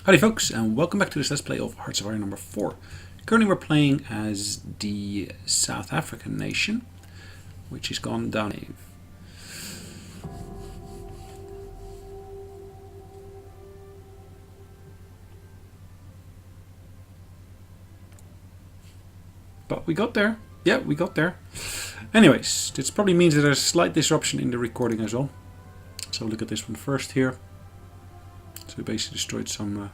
Howdy folks, and welcome back to this Let's Play of Hearts of Iron number 4. Currently we're playing as the South African nation, which has gone down. But we got there. Yeah, we got there. Anyways, this probably means that there's a slight disruption in the recording as well. So look at this one first here. So we basically destroyed some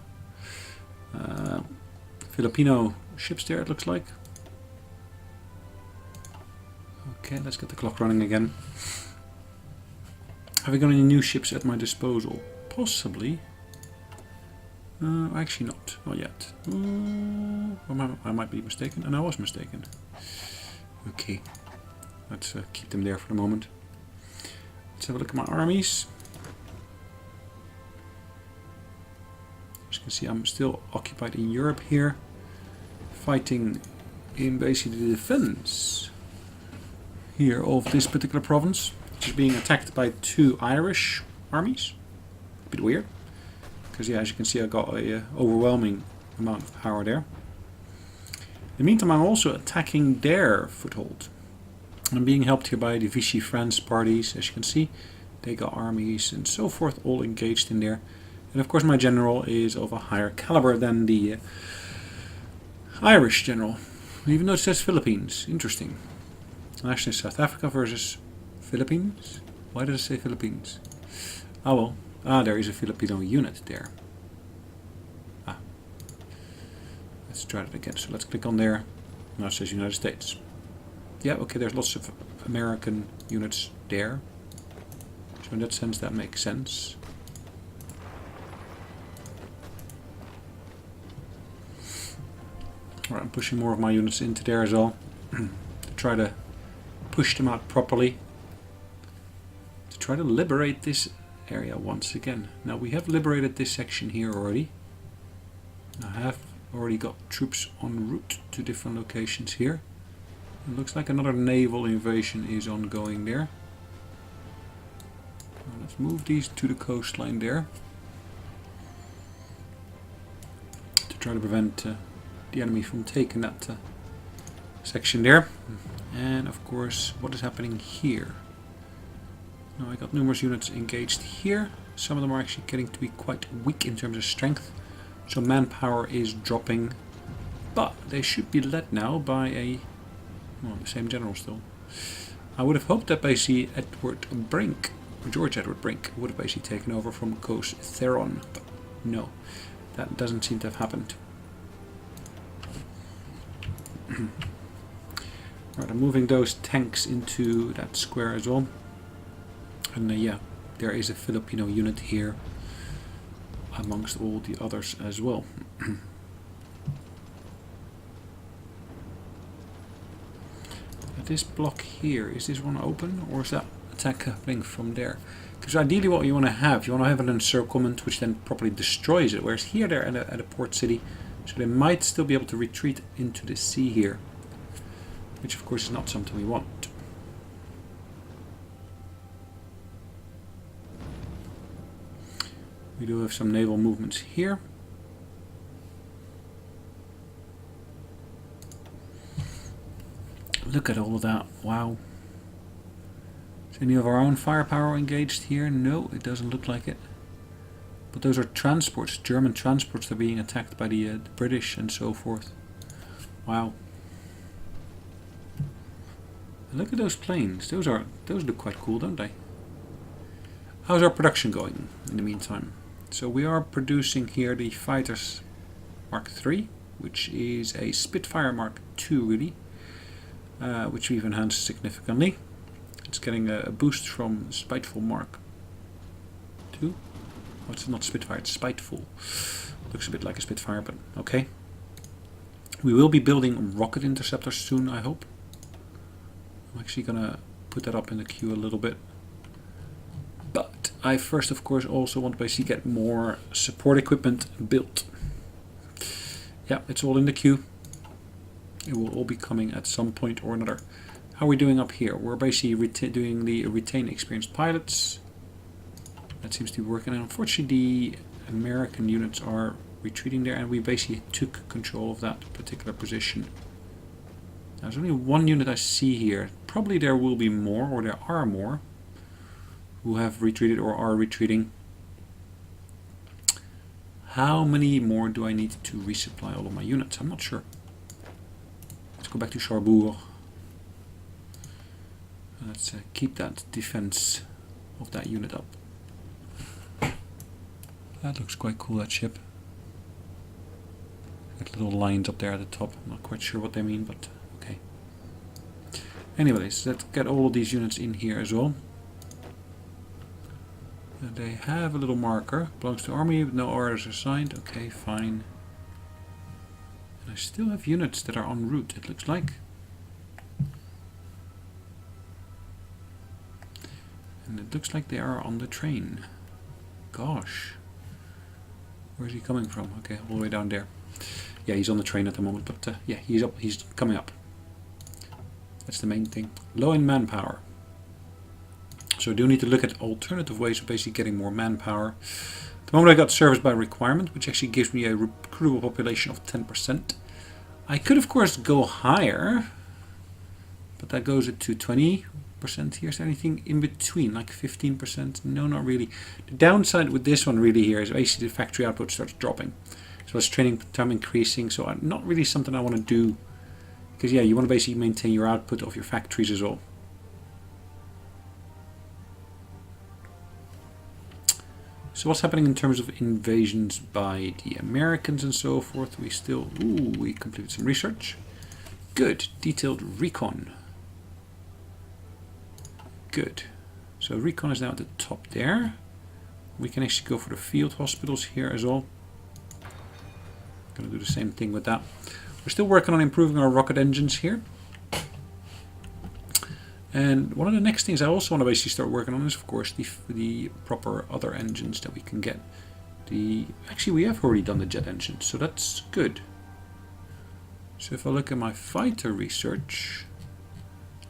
Filipino ships there, it looks like. Okay, let's get the clock running again. Have I got any new ships at my disposal? Possibly. Actually not yet. I might be mistaken, and I was mistaken. Okay, let's keep them there for the moment. Let's have a look at my armies. As you can see, I'm still occupied in Europe here, fighting in basically the defense here of this particular province, which is being attacked by two Irish armies. A bit weird, because yeah, as you can see, I got a overwhelming amount of power there. In the meantime, I'm also attacking their foothold. I'm being helped here by the Vichy France parties. As you can see, they got armies and so forth all engaged in there. And of course my general is of a higher caliber than the Irish general, even though it says Philippines. Interesting. Actually, South Africa versus Philippines? Why does it say Philippines? Ah well, there is a Filipino unit there. Let's try that again. So let's click on there. Now it says United States. Yeah, okay, there's lots of American units there. So in that sense that makes sense. Alright, I'm pushing more of my units into there as well. To try to push them out properly. To try to liberate this area once again. Now we have liberated this section here already. I have already got troops en route to different locations here. It looks like another naval invasion is ongoing there. Now let's move these to the coastline there. To try to prevent the enemy from taking that section there. And of course, what is happening here? Now I got numerous units engaged here. Some of them are actually getting to be quite weak in terms of strength. So manpower is dropping. But they should be led now by the same general still. I would have hoped that basically George Edward Brink would have basically taken over from Coast Theron. But no, that doesn't seem to have happened. Right, I'm moving those tanks into that square as well. And yeah, there is a Filipino unit here amongst all the others as well. This block here, is this one open, or is that attack happening from there? Because ideally what you want to have an encirclement which then properly destroys it, whereas here they're at a port city, so they might still be able to retreat into the sea here, which of course is not something we want. We do have some naval movements here. Look at all of that, wow. Is any of our own firepower engaged here? No, it doesn't look like it. But those are transports, German transports that are being attacked by the British and so forth. Wow. And look at those planes, those look quite cool, don't they? How's our production going in the meantime? So we are producing here the Fighters Mark III, which is a Spitfire Mark II really. Which we've enhanced significantly. It's getting a boost from Spiteful Mark II. Oh, it's not Spitfire, it's Spiteful. Looks a bit like a Spitfire, but okay. We will be building rocket interceptors soon, I hope. I'm actually gonna put that up in the queue a little bit. But I first, of course, also want to basically get more support equipment built. Yeah, it's all in the queue. It will all be coming at some point or another. How are we doing up here? We're basically doing the retain experienced pilots. That seems to be working. And unfortunately, the American units are retreating there, and we basically took control of that particular position. There's only one unit I see here. Probably there will be more, or there are more, who have retreated or are retreating. How many more do I need to resupply all of my units? I'm not sure. Let's go back to Cherbourg. Let's keep that defense of that unit up. That looks quite cool, that ship. Got little lines up there at the top. I'm not quite sure what they mean, but okay. Anyways, let's get all of these units in here as well. They have a little marker. Belongs to army, with no orders assigned. Okay, fine. And I still have units that are en route, it looks like. And it looks like they are on the train. Gosh. Where is he coming from? Okay, all the way down there. Yeah, he's on the train at the moment, but yeah, he's up. He's coming up. That's the main thing. Low in manpower. So I do need to look at alternative ways of basically getting more manpower. At the moment I got service by requirement, which actually gives me a recruitable population of 10%. I could of course go higher, but that goes it to 20%. Here's anything in between, like 15%? No, not really. The downside with this one really here is basically the factory output starts dropping. So it's training time increasing, so not really something I want to do. Because yeah, you want to basically maintain your output of your factories as well. So what's happening in terms of invasions by the Americans and so forth? We still, we completed some research. Good, detailed recon. Good. So recon is now at the top there. We can actually go for the field hospitals here as well. Gonna do the same thing with that. We're still working on improving our rocket engines here. And one of the next things I also want to basically start working on is, of course, the proper other engines that we can get. Actually, we have already done the jet engines, so that's good. So if I look at my fighter research,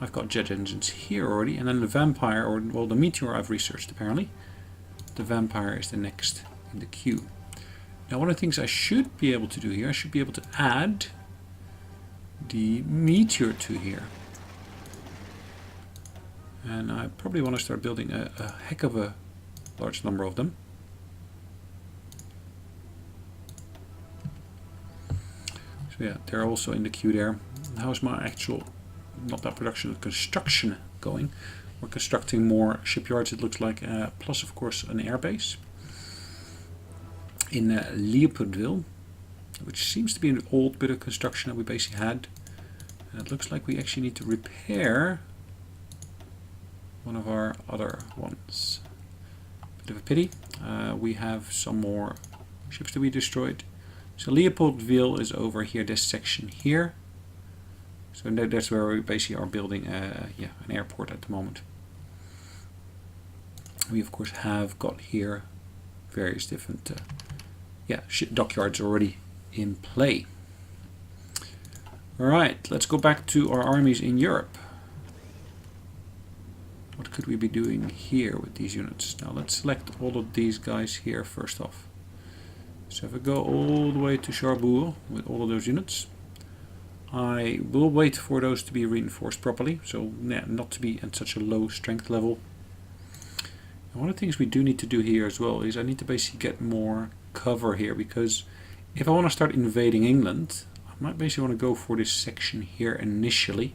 I've got jet engines here already, and then the Vampire, or well, the Meteor I've researched apparently. The Vampire is the next in the queue. Now, one of the things I should be able to do here, I should be able to add the Meteor to here. And I probably want to start building a heck of a large number of them. So yeah, they're also in the queue there. How's my actual, not that production, construction going? We're constructing more shipyards, it looks like, plus of course an airbase in Leopoldville, which seems to be an old bit of construction that we basically had. And it looks like we actually need to repair one of our other ones. Bit of a pity. We have some more ships to be destroyed. So Leopoldville is over here, this section here. So that's where we basically are building an airport at the moment. We of course have got here various different dockyards already in play. Alright, let's go back to our armies in Europe. What could we be doing here with these units? Now let's select all of these guys here first off. So if I go all the way to Cherbourg with all of those units, I will wait for those to be reinforced properly, so not to be at such a low strength level. And one of the things we do need to do here as well is I need to basically get more cover here, because if I want to start invading England, I might basically want to go for this section here initially.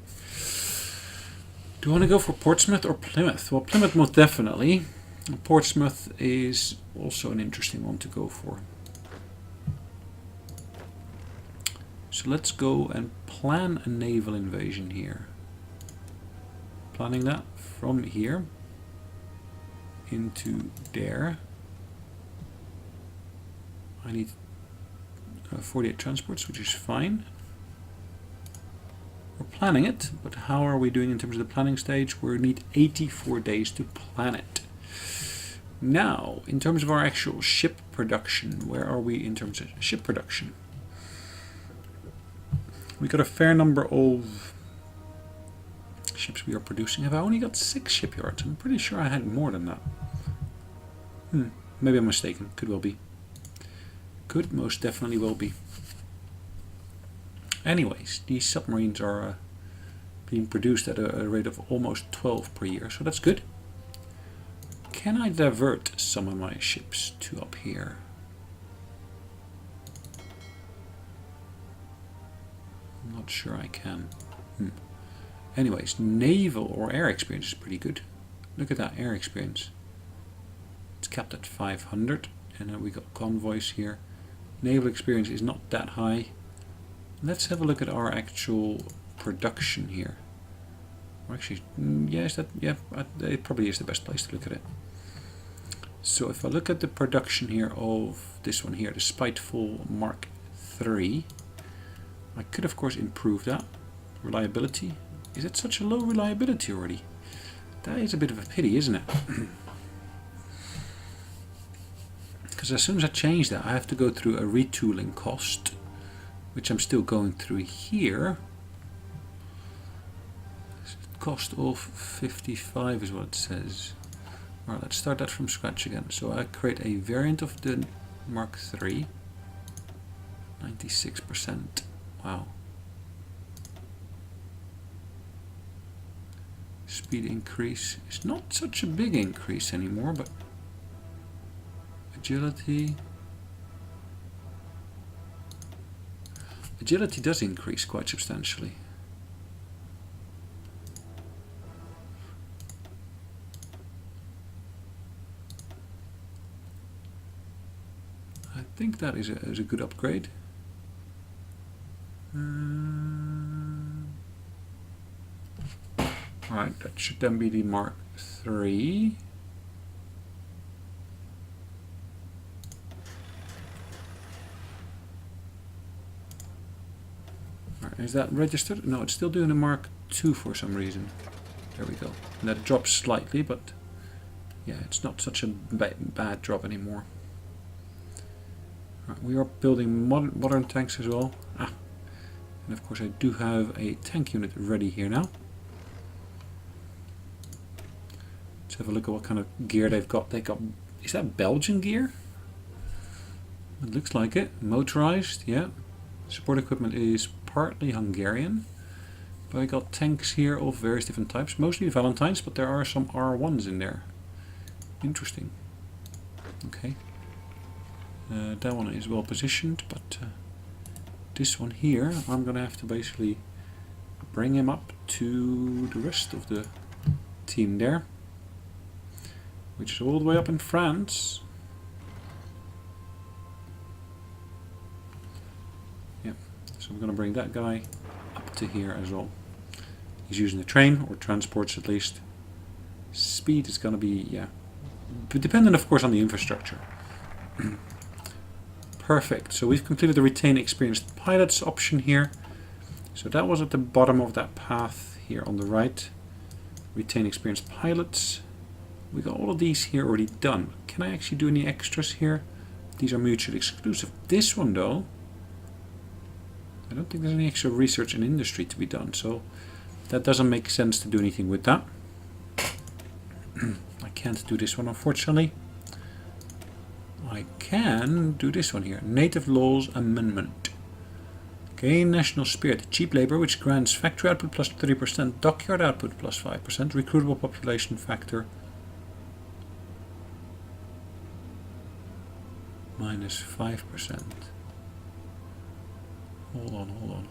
Do I want to go for Portsmouth or Plymouth? Well, Plymouth most definitely. Portsmouth is also an interesting one to go for. So let's go and plan a naval invasion here. Planning that from here into there. I need 48 transports, which is fine. We're planning it, but how are we doing in terms of the planning stage? We need 84 days to plan it. Now, in terms of our actual ship production, where are we in terms of ship production? We got a fair number of ships we are producing. Have I only got 6 shipyards? I'm pretty sure I had more than that. Maybe I'm mistaken. Could well be. Could most definitely will be. Anyways, these submarines are being produced at a rate of almost 12 per year, so that's good. Can I divert some of my ships to up here? I'm not sure I can. Anyways, naval or air experience is pretty good. Look at that air experience. It's capped at 500, and then we got convoys here. Naval experience is not that high. Let's have a look at our actual production here. Or actually, yes, it probably is the best place to look at it. So if I look at the production here of this one here, the Spiteful Mark III, I could of course improve that. Reliability. Is it such a low reliability already? That is a bit of a pity, isn't it? Because as soon as I change that, I have to go through a retooling cost, which I'm still going through here. Cost of 55 is what it says. Alright, let's start that from scratch again. So I create a variant of the Mark III. 96%. Wow. Speed increase is not such a big increase anymore, but agility. Agility does increase quite substantially. I think that is a good upgrade. Alright, that should then be the Mark III. Alright, is that registered? No, it's still doing the Mark II for some reason. There we go. And that drops slightly, but yeah, it's not such a bad drop anymore. Right, we are building modern tanks as well. And of course I do have a tank unit ready here now. Let's have a look at what kind of gear they've got. Is that Belgian gear? It looks like it. Motorized, yeah. Support equipment is partly Hungarian. But I got tanks here of various different types. Mostly Valentines, but there are some R1s in there. Interesting. Okay. That one is well positioned, but this one here, I'm going to have to basically bring him up to the rest of the team there, which is all the way up in France. Yeah, so I'm going to bring that guy up to here as well. He's using the train, or transports at least. Speed is going to be, yeah, but dependent of course on the infrastructure. Perfect, so we've completed the retain experienced pilots option here. So that was at the bottom of that path here on the right. Retain experienced pilots. We got all of these here already done. Can I actually do any extras here? These are mutually exclusive. This one though, I don't think there's any extra research and industry to be done, so that doesn't make sense to do anything with that. I can't do this one unfortunately. I can do this one here. Native Laws Amendment. Gain national spirit. Cheap labor, which grants factory output plus 30%, dockyard output plus 5%, recruitable population factor minus 5%.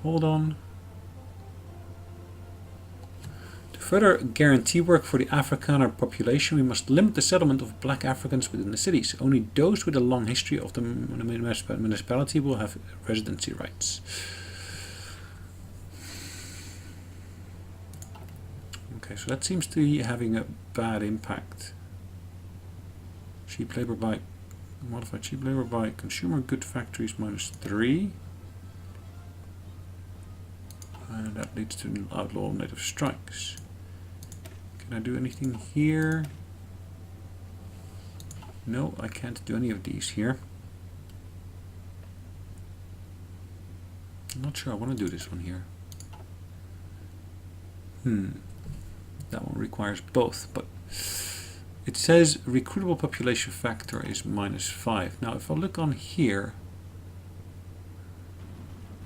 Hold on. To further guarantee work for the Afrikaner population, we must limit the settlement of black Africans within the cities. Only those with a long history of the municipality will have residency rights. Okay, so that seems to be having a bad impact. Cheap labor by modified cheap labor by consumer good factories minus 3. And that leads to outlaw native strikes. Can I do anything here? No, I can't do any of these here. I'm not sure I want to do this one here. That one requires both, but it says recruitable population factor is minus 5. Now if I look on here,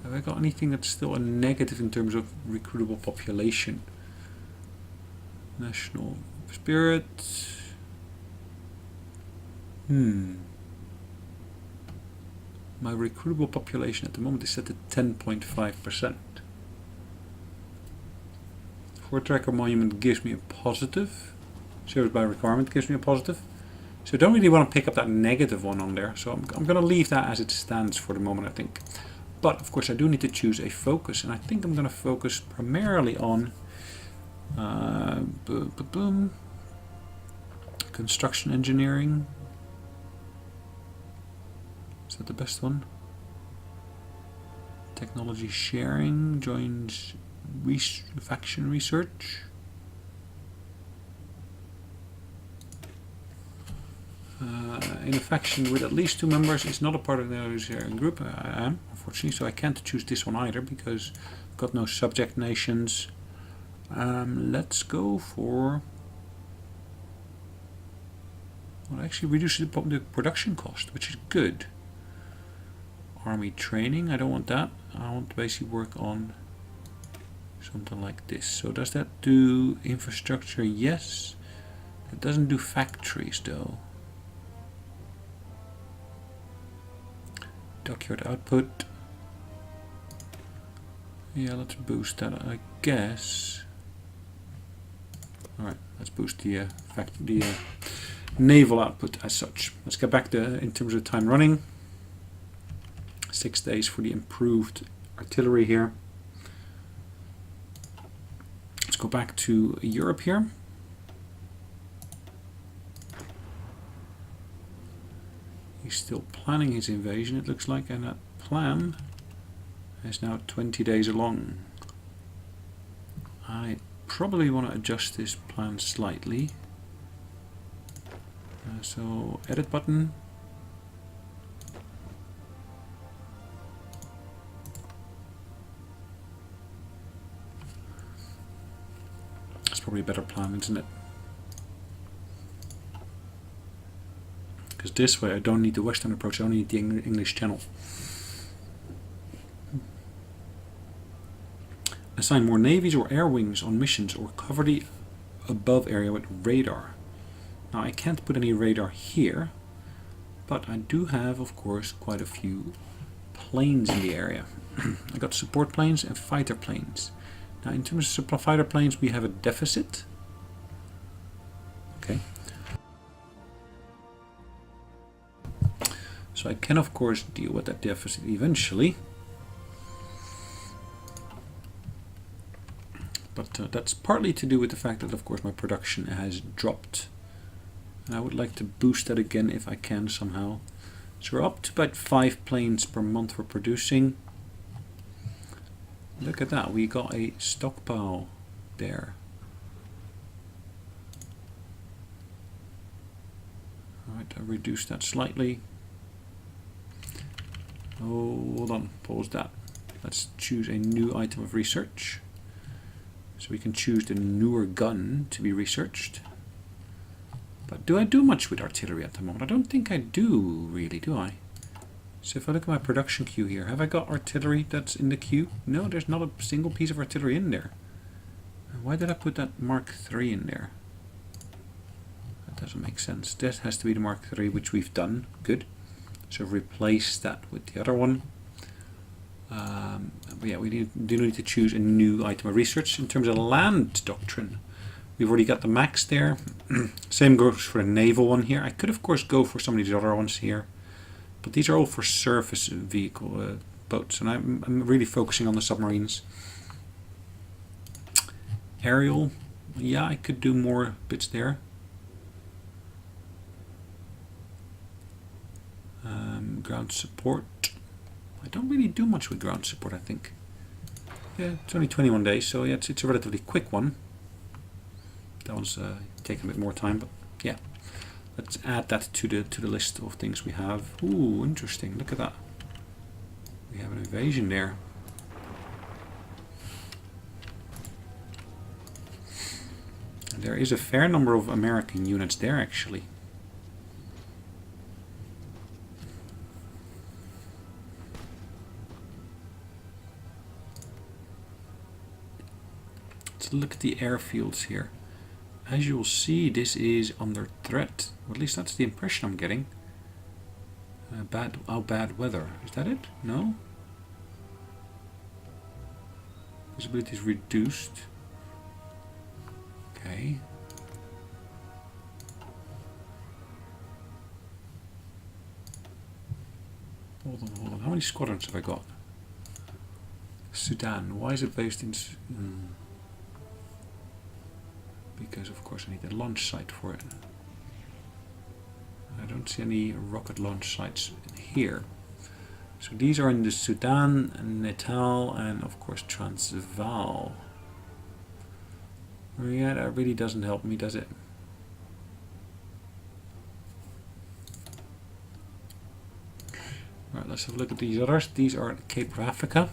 Have I got anything that's still a negative in terms of recruitable population? National spirit. My recruitable population at the moment is set to 10.5%. For tracker monument gives me a positive. Service by requirement gives me a positive. So I don't really want to pick up that negative one on there. So I'm going to leave that as it stands for the moment, I think. But of course I do need to choose a focus. And I think I'm going to focus primarily on construction engineering. Is that the best one? Technology sharing joins faction research. In a faction with at least 2 members is not a part of the sharing group. I am, unfortunately, so I can't choose this one either because I've got no subject nations. Let's go for... Well, it actually reduces the production cost, which is good. Army training, I don't want that. I want to basically work on something like this. So does that do infrastructure? Yes. It doesn't do factories though. Dockyard output. Yeah, let's boost that, I guess. Alright, let's boost the naval output as such. Let's get back to, in terms of time running. 6 days for the improved artillery here. Let's go back to Europe here. He's still planning his invasion, it looks like, and that plan is now 20 days along. I probably want to adjust this plan slightly. So, edit button. That's probably a better plan, isn't it? Because this way I don't need the Western approach, I only need the English Channel. Assign more navies or air wings on missions or cover the above area with radar. Now I can't put any radar here, but I do have, of course, quite a few planes in the area. I got support planes and fighter planes. Now in terms of fighter planes we have a deficit. Okay. So I can of course deal with that deficit eventually. But that's partly to do with the fact that of course my production has dropped. And I would like to boost that again if I can somehow. So we're up to about 5 planes per month for producing. Look at that, we got a stockpile there. Alright, I reduced that slightly. Oh, hold on, pause that. Let's choose a new item of research. So we can choose the newer gun to be researched. But do I do much with artillery at the moment? I don't think I do really, do I? So if I look at my production queue here, have I got artillery that's in the queue? No, there's not a single piece of artillery in there. Why did I put that Mark III in there? That doesn't make sense. That has to be the Mark III, which we've done. Good. So replace that with the other one. But yeah, we do need to choose a new item of research. In terms of land doctrine, we've already got the max there. Same goes for the naval one here. I could of course go for some of these other ones here, but these are all for surface vehicle boats, and I'm really focusing on the submarines. Aerial, yeah, I could do more bits there. Ground support. I don't really do much with ground support, I think. Yeah, it's only 21 days, so yeah, it's a relatively quick one. That one's taking a bit more time, but yeah. Let's add that to the list of things we have. Ooh, interesting. Look at that. We have an invasion there. And there is a fair number of American units there, actually. Let's look at the airfields here. As you'll see, this is under threat. Or at least that's the impression I'm getting. Bad weather. Is that it? No? Visibility is reduced. Okay. Hold on. How many squadrons have I got? Sudan. Why is it based in... Because of course I need a launch site for it. I don't see any rocket launch sites here. So these are in the Sudan, Natal, and of course Transvaal. Oh yeah, that really doesn't help me, does it? Right, let's have a look at these others. These are Cape of Africa.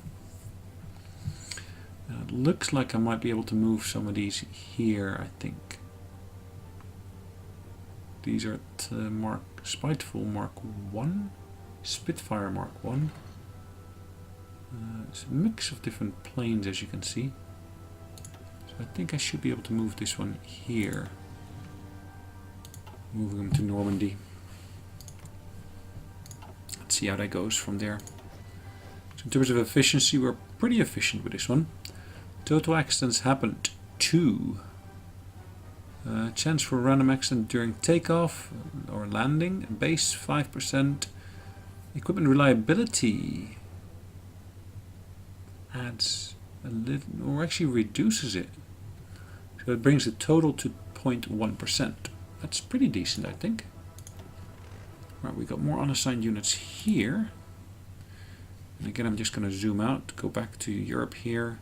It looks like I might be able to move some of these here, I think. These are at Spiteful Mark 1, Spitfire Mark 1. It's a mix of different planes, as you can see. So I think I should be able to move this one here. Moving them to Normandy. Let's see how that goes from there. So in terms of efficiency, we're pretty efficient with this one. Total accidents happened 2. Chance for a random accident during takeoff or landing. Base 5%. Equipment reliability adds a little, or actually reduces it. So it brings the total to 0.1%. That's pretty decent, I think. Right, we got more unassigned units here. And again, I'm just going to zoom out, go back to Europe here,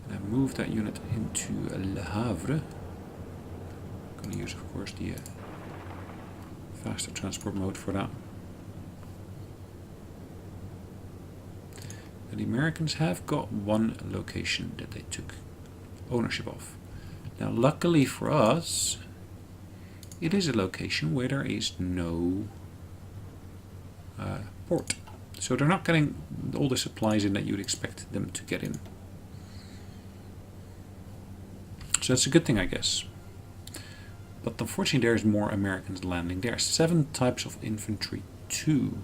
and move that unit into Le Havre. I'm going to use, of course, the faster transport mode for that. And the Americans have got one location that they took ownership of. Now, luckily for us, it is a location where there is no port. So they're not getting all the supplies in that you'd expect them to get in. So that's a good thing, I guess. But unfortunately there's more Americans landing. There are 7 types of infantry too.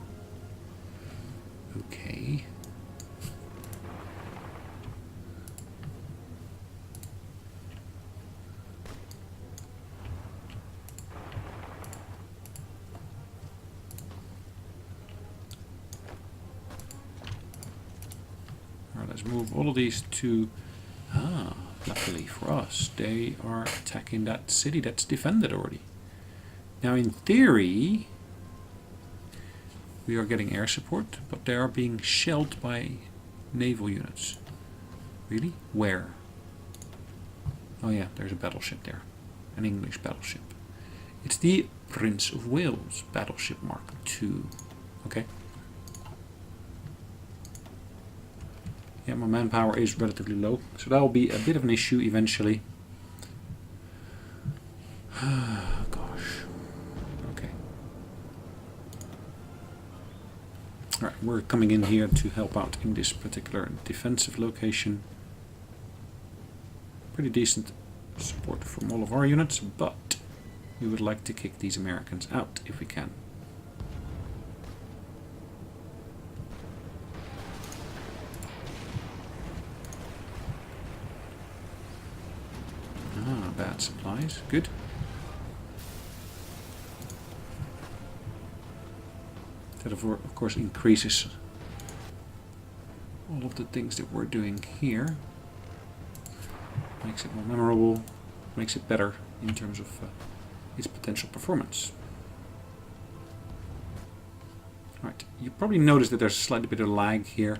Okay. Alright, let's move all of these to... luckily for us, they are attacking that city that's defended already. Now in theory, we are getting air support, but they are being shelled by naval units. Really? Where? Oh yeah, there's a battleship there. An English battleship. It's the Prince of Wales battleship Mark II. Okay. Yeah, my manpower is relatively low, so that will be a bit of an issue eventually. Gosh. Okay. Alright, we're coming in here to help out in this particular defensive location. Pretty decent support from all of our units, but we would like to kick these Americans out if we can. Bad supplies, good. That of course increases all of the things that we're doing here. Makes it more memorable, makes it better in terms of its potential performance. Right, you probably noticed that there's a slightly bit of lag here.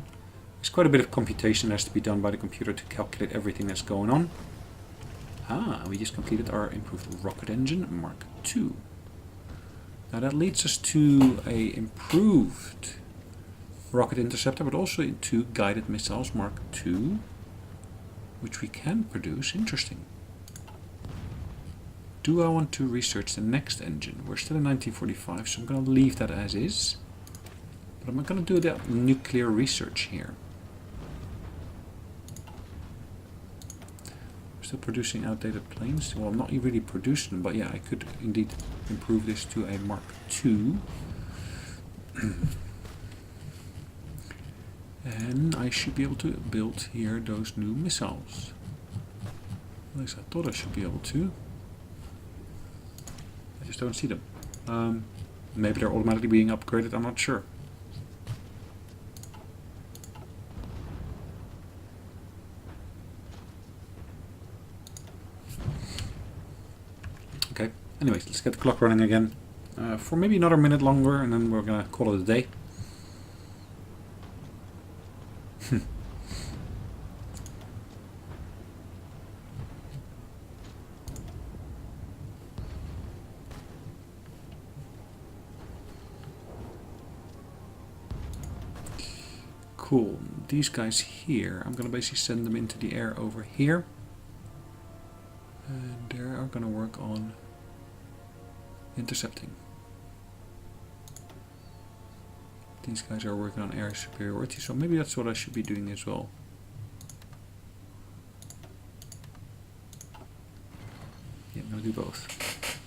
There's quite a bit of computation that has to be done by the computer to calculate everything that's going on. We just completed our improved rocket engine, Mark II. Now that leads us to a improved rocket interceptor, but also to guided missiles Mark II, which we can produce. Interesting. Do I want to research the next engine? We're still in 1945, so I'm going to leave that as is. But I'm going to do that nuclear research here. Still producing outdated planes. Well, I'm not really producing them, but yeah, I could indeed improve this to a Mark II. And I should be able to build here those new missiles. At least I thought I should be able to. I just don't see them. Maybe they're automatically being upgraded, I'm not sure. Okay, anyways, let's get the clock running again. For maybe another minute longer, and then we're gonna call it a day. Cool. These guys here, I'm going to basically send them into the air over here. And they are going to work on intercepting. These guys are working on air superiority, so maybe that's what I should be doing as well. Yeah, I'm going to do both.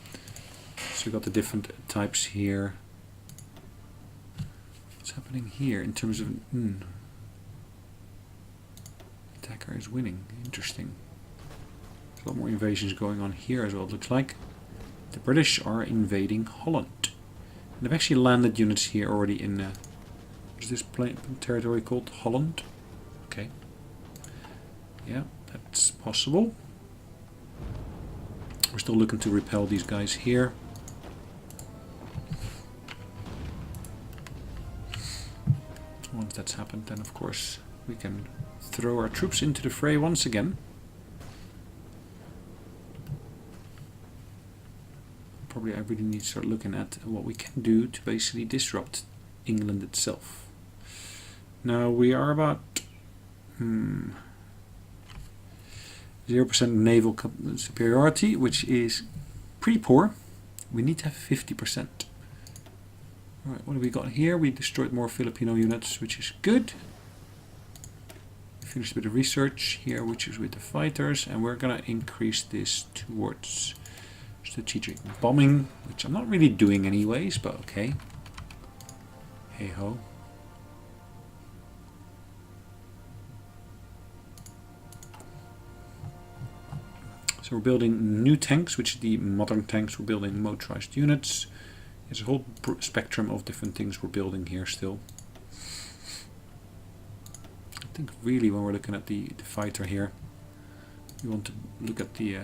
So we've got the different types here. What's happening here in terms of... Attacker is winning. Interesting. There's a lot more invasions going on here as well, it looks like. The British are invading Holland. And they've actually landed units here already in... what is this territory called? Holland? Okay. Yeah, that's possible. We're still looking to repel these guys here. Once that's happened, then of course we can throw our troops into the fray once again. Probably I really need to start looking at what we can do to basically disrupt England itself. Now we are about 0% naval superiority, which is pretty poor. We need to have 50%. Alright, what have we got here? We destroyed more Filipino units, which is good. We finished with the research here, which is with the fighters, and we're gonna increase this towards strategic bombing, which I'm not really doing anyways, but okay. Hey ho. So we're building new tanks, which is the modern tanks. We're building motorized units. There's a whole spectrum of different things we're building here still. I think really when we're looking at the fighter here, we want to look at the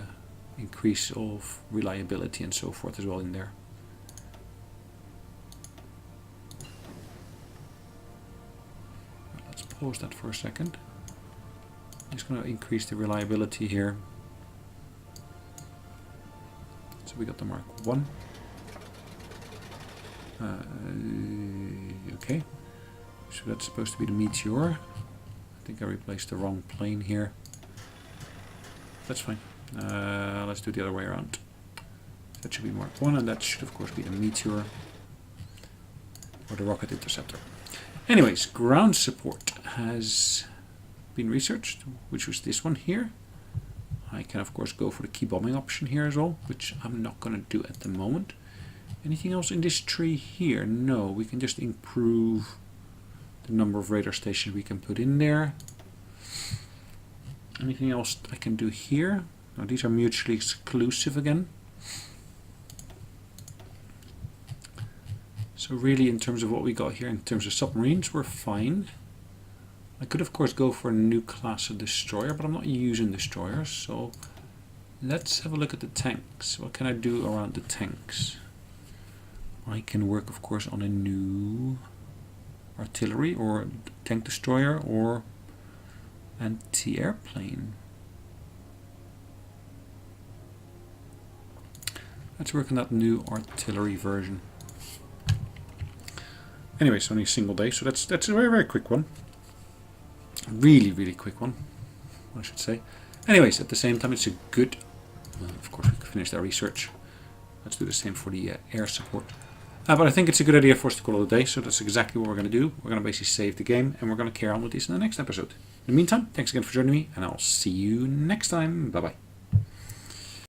increase of reliability and so forth as well in there. Let's pause that for a second. I'm just going to increase the reliability here. So we got the Mark 1. Okay, so that's supposed to be the Meteor. I think I replaced the wrong plane here. That's fine. Let's do the other way around. That should be Mark 1, and that should of course be the Meteor or the Rocket Interceptor. Anyways, ground support has been researched, which was this one here. I can of course go for the key bombing option here as well, which I'm not going to do at the moment. Anything else in this tree here? No, we can just improve the number of radar stations we can put in there. Anything else I can do here? Now these are mutually exclusive again. So really in terms of what we got here, in terms of submarines, we're fine. I could of course go for a new class of destroyer, but I'm not using destroyers, so let's have a look at the tanks. What can I do around the tanks? I can work of course on a new artillery or tank destroyer or anti-airplane. Let's work on that new artillery version. Anyway, it's only a single day, so that's a very quick one. Really quick one, I should say. Anyways, at the same time, it's a good... of course, we can finish our research. Let's do the same for the air support. But I think it's a good idea for us to call it a day, so that's exactly what we're going to do. We're going to basically save the game, and we're going to carry on with this in the next episode. In the meantime, thanks again for joining me, and I'll see you next time. Bye-bye.